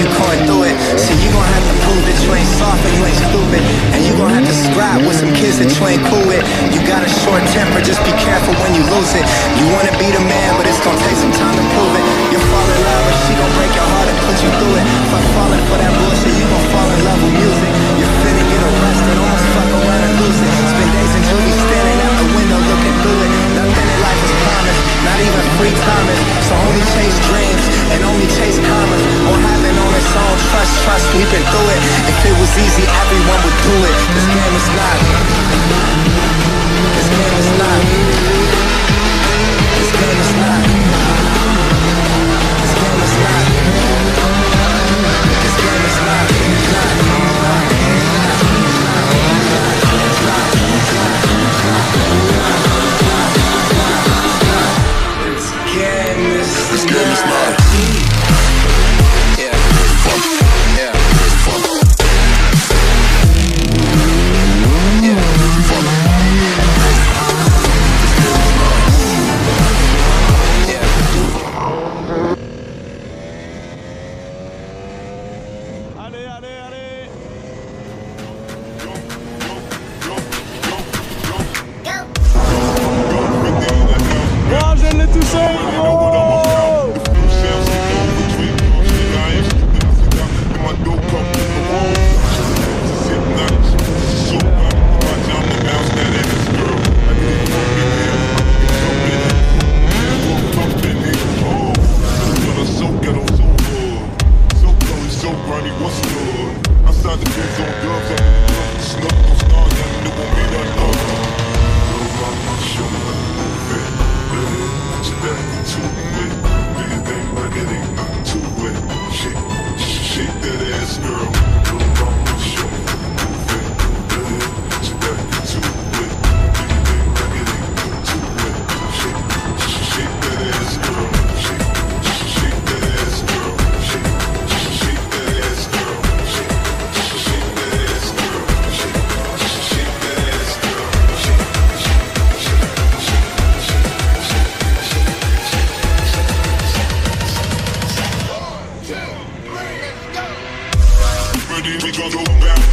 you going through it. See, you gon' have to prove that you ain't soft and you ain't stupid. And you gon' have to scrap with some kids that you ain't cool with. You got a short temper, just be careful when you lose it. You wanna be the man, but it's gon' take some time to prove it. You'll fall in love, but she gon' break your heart and put you through it. Fuck falling for that bullshit, you gon' fall in love with music. You're finna get arrested, almost fuck around and lose it. Spend days in juvie standing out the window looking through it. Nothing in life is promised, not even free timers. So only chase dreams and only chase commas. Won't happen on its own, trust, we've been through it. If it was easy, everyone would do it. This game is not. This game is not. This game is not. This game is not. This game is not. This game is not. We gon' go back.